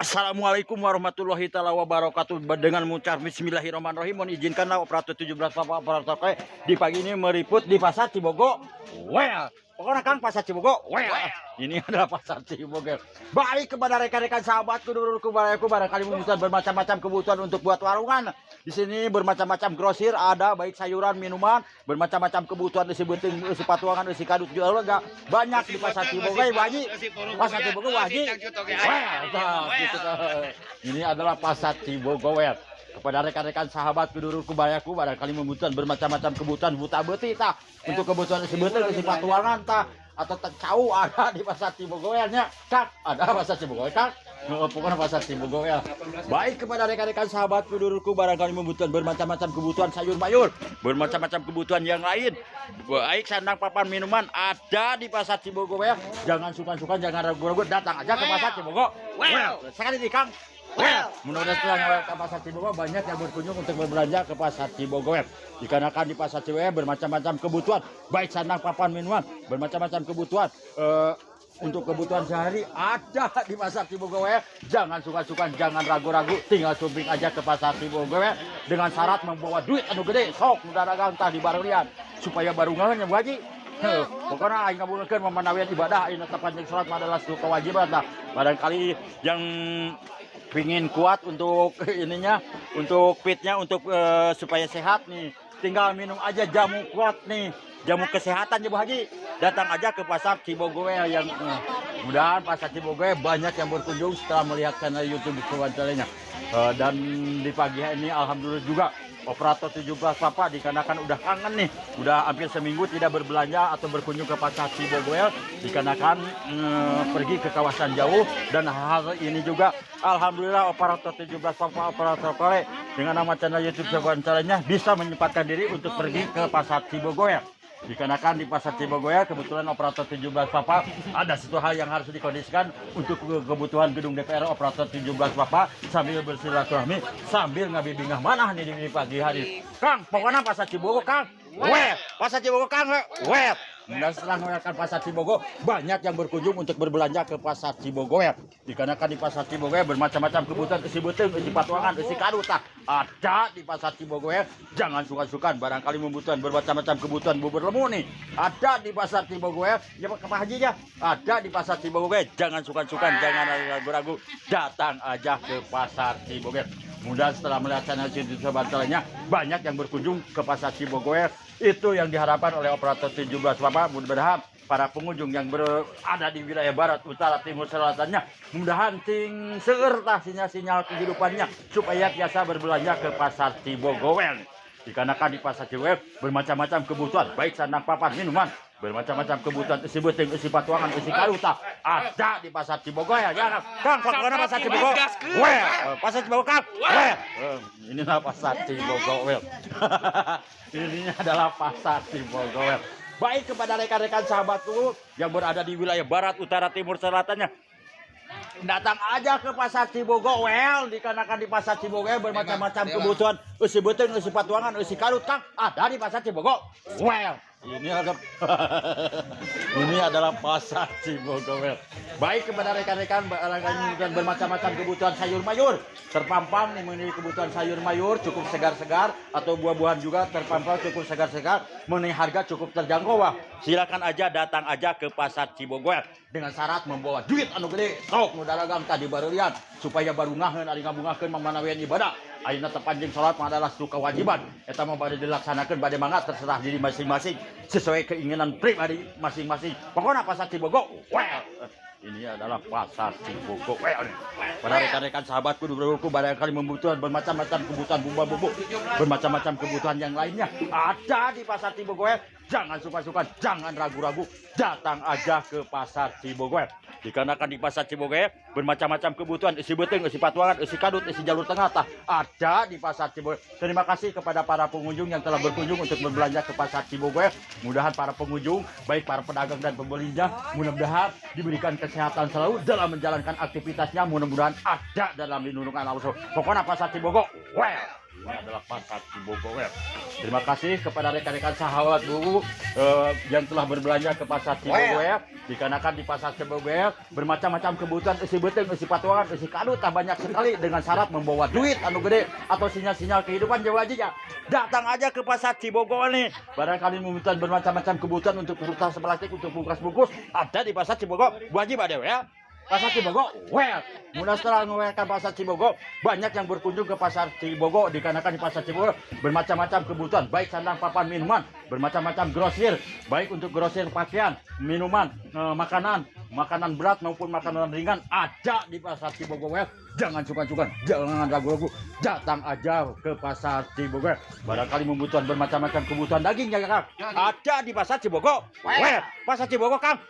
Assalamualaikum warahmatullahi taala wabarakatuh. Dengan mengucap bismillahirrahmanirrahim, mohon izinkanlah operator 17 Bapak operator di pagi ini meliput di Pasar Cibogo. Well, pokoknya Kang Pasar Cibogo. Well, ini adalah Pasar Cibogo. Baik kepada rekan-rekan sahabatku, dulurku, barangkali membutuhkan bermacam-macam kebutuhan untuk buat warungan. Di sini bermacam-macam grosir, ada baik sayuran, minuman, bermacam-macam kebutuhan isi benting, isi patuangan, isi kadut jual enggak banyak di Pasar Cibogo. Baji, Pasar Cibogo Waji. Ini adalah Pasar Cibogo. Kepada rekan-rekan sahabat dulurku bayaku barangkali membutuhkan bermacam-macam kebutuhan buta beti tah untuk kebutuhan isi benting, isi patuangan tah atau cau ada di Pasar Cibogo nya Kak, ada Pasar Cibogo Kak. Pokoknya Pasar Cibogo ya. Baik kepada rekan-rekan sahabat dulurku barangkali membutuhkan bermacam-macam kebutuhan sayur mayur, bermacam-macam kebutuhan yang lain. Baik sandang papan minuman ada di Pasar Cibogo ya. Jangan sukan-sukan, jangan ragu-ragu, datang aja ke Pasar Cibogo. Sekali di Kang. Mudah-mudahan setelah ke Pasar Cibogo banyak yang berkunjung untuk berbelanja ke Pasar Cibogo. Dikarenakan di Pasar Cibogo bermacam-macam kebutuhan, baik sandang papan minuman, bermacam-macam kebutuhan untuk kebutuhan sehari ada di Pasar Cibogo. Jangan suka-suka, jangan ragu-ragu, tinggal shopping aja ke Pasar Cibogo dengan syarat membawa duit anu gede. Sok udah dagang tah di barelian supaya barungan yang wajib. Pokoknya aing ngabulkeun memanawian ibadah aing tepat jeung salat adalah suatu kewajiban tah. Barangkali yang pingin kuat untuk ininya, untuk fitnya, untuk supaya sehat nih, tinggal minum aja jamu kuat nih, jamu kesehatan ya Bu Haji. Datang aja ke Pasar Cibogo yang mudahan Pasar Cibogo banyak yang berkunjung setelah melihat channel YouTube wawancaranya. Dan di pagi ini alhamdulillah juga operator 17 Papa dikarenakan udah kangen nih, udah hampir seminggu tidak berbelanja atau berkunjung ke Pasar Cibogo dikarenakan pergi ke kawasan jauh. Dan hal ini juga alhamdulillah operator 17 Papa operator Kore dengan nama channel YouTube wawancaranya bisa menyempatkan diri untuk pergi ke Pasar Cibogo dikarenakan di Pasar Cibogo kebetulan operator 17 Papa ada satu hal yang harus dikondisikan untuk kebutuhan gedung DPR operator 17 Papa sambil bersilaturahmi sambil ngabibingah manah nih di pagi hari. Kang, pokoknya Pasar Cibogo Kang. Pasar Cibogo Kang. Dan setelah melihat Pasar Cibogo banyak yang berkunjung untuk berbelanja ke Pasar Cibogo dikarenakan di Pasar Cibogo bermacam-macam kebutuhan isi benting, isi patuangan, isi kadut ada di Pasar Cibogo jangan suka-sukan, barangkali membutuhkan bermacam-macam kebutuhan bubur lemu nih ada di Pasar Cibogo ya Pak Haji ya, ada di Pasar Cibogo jangan suka-sukan, jangan ragu-ragu, datang aja ke Pasar Cibogo. Mudah setelah melihat channel YouTube bantalnya banyak yang berkunjung ke Pasar Cibogo itu yang diharapkan oleh operator 17 Bapak. Mudah-mudahan para pengunjung yang berada di wilayah barat, utara, timur, selatannya mudah-mudahan ting seueur tah sinyal kehidupannya supaya biasa berbelanja ke Pasar Cibogo dikarenakan di Pasar Cibogo bermacam-macam kebutuhan baik sandang papan minuman, bermacam-macam kebutuhan isi benting, isi patuangan, isi kadut ada di Pasar Cibogo ya Kang. Pokoknya Pasar Cibogo Pasar Cibogo Kang. Inilah Pasar Cibogo ini adalah Pasar Cibogo. Baik kepada rekan-rekan sahabatku yang berada di wilayah barat, utara, timur, selatannya, datang aja ke Pasar Cibogo dikarenakan di Pasar Cibogo bermacam-macam kebutuhan isi benting, isi patuangan, isi kadut Kang ada di Pasar Cibogo. Ini adalah Pasar Cibogo. Baik kepada rekan-rekan dan bermacam-macam kebutuhan sayur mayur terpampang nih, mengenai kebutuhan sayur mayur cukup segar-segar atau buah-buahan juga terpampang cukup segar-segar mengenai harga cukup terjangkau silakan aja datang aja ke Pasar Cibogo dengan syarat membawa duit anu gede. Sok nu dagang tadi barelian supaya barungaheun ari ngabungakeun mamanawian ibadah ayeuna tepanjing salat adalah suatu kewajiban eta mah bade dilaksanakeun bade mangga terserah diri masing-masing sesuai keinginan pribadi masing-masing. Pokoknya Pasar Cibogo ini adalah Pasar Cibogo. Para rekan-rekan sahabatku dulurku barangkali membutuhkan bermacam-macam kebutuhan bumbu-bumbu, bermacam-macam kebutuhan yang lainnya ada di Pasar Cibogo. Jangan suka-suka, jangan ragu-ragu, datang aja ke Pasar Cibogo dikarenakan di Pasar Cibogo bermacam-macam kebutuhan isi benting, isi patuangan, isi kadut, isi jalur tengah ada di Pasar Cibogo. Terima kasih kepada para pengunjung yang telah berkunjung untuk berbelanja ke Pasar Cibogo. Mudah-mudahan para pengunjung baik para pedagang dan pembelinya mudah-mudahan diberikan kesehatan selalu dalam menjalankan aktivitasnya, mudah-mudahan ada dalam lindungan Allah. Pokoknya Pasar Cibogo Ini adalah pasar Cibogowet. Terima kasih kepada rekan-rekan sahabat buku yang telah berbelanja ke pasar Cibogowet. Dikarenakan di pasar Cibogowet bermacam-macam kebutuhan isi beteng, isi patuangan, isi kadut tak banyak sekali dengan syarat membawa duit anu gede atau sinyal-sinyal kehidupan Jawa aja. Datang aja ke pasar Cibogowet nih. Barangkali membutuhkan bermacam-macam kebutuhan untuk kertas plastik, untuk bungkus-bungkus, ada di pasar Cibogowet. Wajib ada ya. Pasar Cibogowet, mudah setelah mengeluarkan pasar Cibogowet, banyak yang berkunjung ke pasar Cibogowet dikarenakan di pasar Cibogowet bermacam-macam kebutuhan, baik sandang, papan, minuman, bermacam-macam grosir, baik untuk grosir pakaian, minuman, makanan berat maupun makanan ringan ada di pasar Cibogowet. Jangan sungkan-sungkan, jangan ragu-ragu, datang aja ke pasar Cibogowet. Barangkali membutuhkan bermacam-macam kebutuhan daging ya Kang, ada di pasar Cibogowet. Pasar Cibogowet Kang,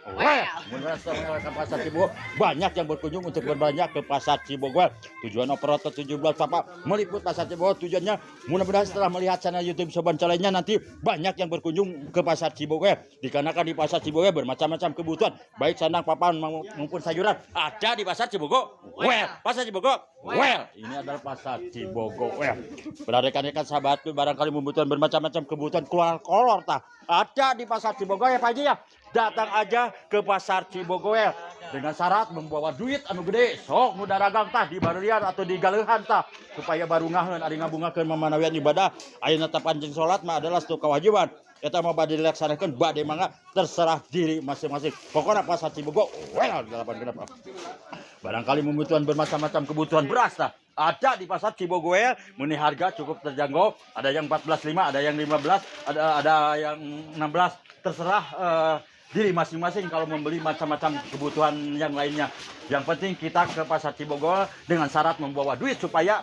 mengenai pasar Cibogowet banyak yang berkunjung untuk berbelanja ke pasar Cibogowet. Tujuan operator 17 Papa meliput pasar Cibogowet, tujuannya mudah-mudahan setelah melihat channel YouTube Soban Calenya nanti banyak yang berkunjung ke pasar Cibogowet. Dikarenakan di pasar Cibogowet bermacam-macam kebutuhan, baik sandang, papan maupun sayuran ada di pasar Cibogowet. Pasar Cibogowet, ini adalah pasar Cibogowet. Pada rekan-rekan sahabatku barangkali membutuhkan bermacam-macam kebutuhan keluar kolor tah ada di pasar Cibogowet Pak Haji ya. Datang aja ke pasar Cibogowet dengan syarat membawa duit anu gede, sok mudah dagang tah di barelian atau di galeuhan tah supaya baru ngaheun ari ngabungakeun mamanawian ibadah ayeuna teh panjang salat mah adalah satu kewajiban. Eta mah bade dilaksanakeun bade mangga terserah diri masing-masing. Pokoknya pasar Cibogowet 8 barangkali membutuhkan bermacam-macam kebutuhan beras tah ada di pasar Cibogowet. Meni harga cukup terjangkau, ada yang 14.5, ada yang 15, ada yang 16, terserah diri masing-masing kalau membeli macam-macam kebutuhan yang lainnya. Yang penting kita ke pasar Cibogowet dengan syarat membawa duit supaya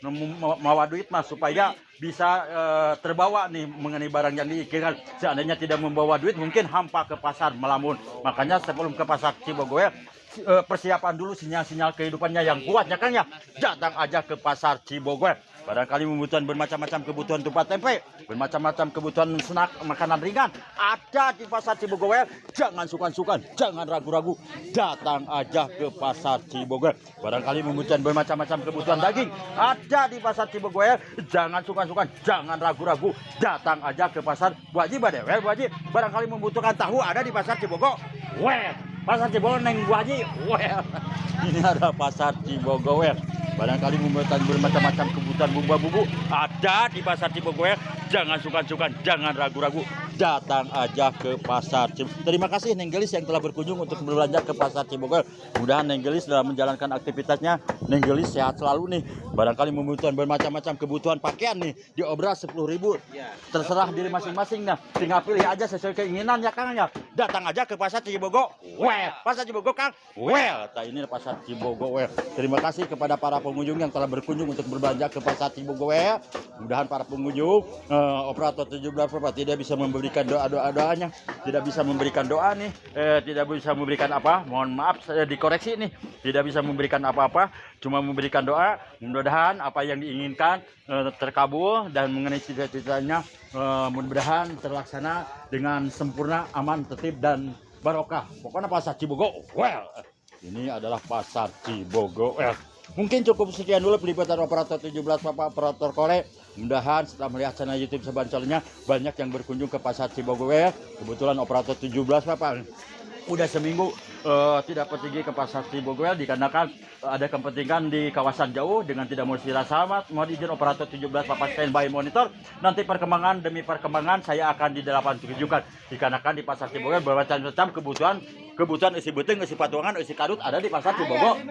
membawa duit mas supaya bisa terbawa nih mengenai barang yang diinginkan. Seandainya tidak membawa duit mungkin hampa ke pasar melamun. Makanya sebelum ke pasar Cibogowet persiapan dulu sinyal-sinyal kehidupannya yang kuatnya kan ya. Datang aja ke pasar Cibogowet. Barangkali membutuhkan bermacam-macam kebutuhan tempat tempe, bermacam-macam kebutuhan snack, makanan ringan ada di pasar Cibogowet. Jangan sungkan-sungkan, jangan ragu-ragu, datang aja ke pasar Cibogowet. Barangkali membutuhkan bermacam-macam kebutuhan daging ada di pasar Cibogowet. Jangan sungkan-sungkan, jangan ragu-ragu, datang aja ke pasar wajib ada wajib. Barangkali membutuhkan tahu ada di pasar Cibogowet. Pasar Cibogowet neng wajib. Ini ada pasar Cibogowet. Barangkali membutuhkan bermacam-macam kebutuhan bumbu-bumbu ada di pasar Cibogowet. Jangan sungkan-sungkan, jangan ragu-ragu, datang aja ke pasar Cibogowet. Terima kasih Neng Gelis yang telah berkunjung untuk berbelanja ke pasar Cibogowet. Mudah-mudahan Neng Gelis dalam menjalankan aktivitasnya, Neng Gelis sehat selalu nih. Barangkali membutuhkan bermacam-macam kebutuhan pakaian nih, diobras 10.000. Terserah diri masing-masing nah. Tinggal pilih aja sesuai keinginan ya Kang ya. Datang aja ke pasar Cibogowet. Pasar Cibogowet Kang. Ini pasar Cibogowet. Terima kasih kepada para pengunjung yang telah berkunjung untuk berbelanja ke pasar Cibogowet. Mudah-mudahan para pengunjung operator 17 Bapak tidak bisa memberikan doanya, tidak bisa memberikan doa nih, tidak bisa memberikan apa, mohon maaf saya dikoreksi nih, tidak bisa memberikan apa-apa, cuma memberikan doa. Mudah-mudahan apa yang diinginkan terkabul dan mengenai cita-citanya mudah-mudahan terlaksana dengan sempurna, aman, tertib dan barokah. Pokoknya pasar Cibogowet. Ini adalah pasar Cibogowet. Mungkin cukup sekian dulu peliputan operator 17 Bapak operator Korek. Mudah-mudahan setelah melihat channel YouTube Soban Calenya banyak yang berkunjung ke pasar Cibogowet. Kebetulan operator 17 Bapak udah seminggu tidak pergi ke pasar Cibogowet dikarenakan ada kepentingan di kawasan jauh dengan tidak mau istirahat sahabat. Mohon izin operator 17 Bapak standby monitor. Nanti perkembangan demi perkembangan saya akan di delapan tunjukkan. Dikarenakan di pasar Cibogowet bermacam-macam kebutuhan isi beteng, isi patuangan, isi kadut ada di pasar Cibogowet.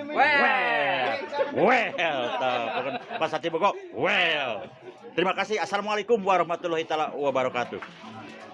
Pasar Cibogowet. Terima kasih. Assalamualaikum warahmatullahi wabarakatuh.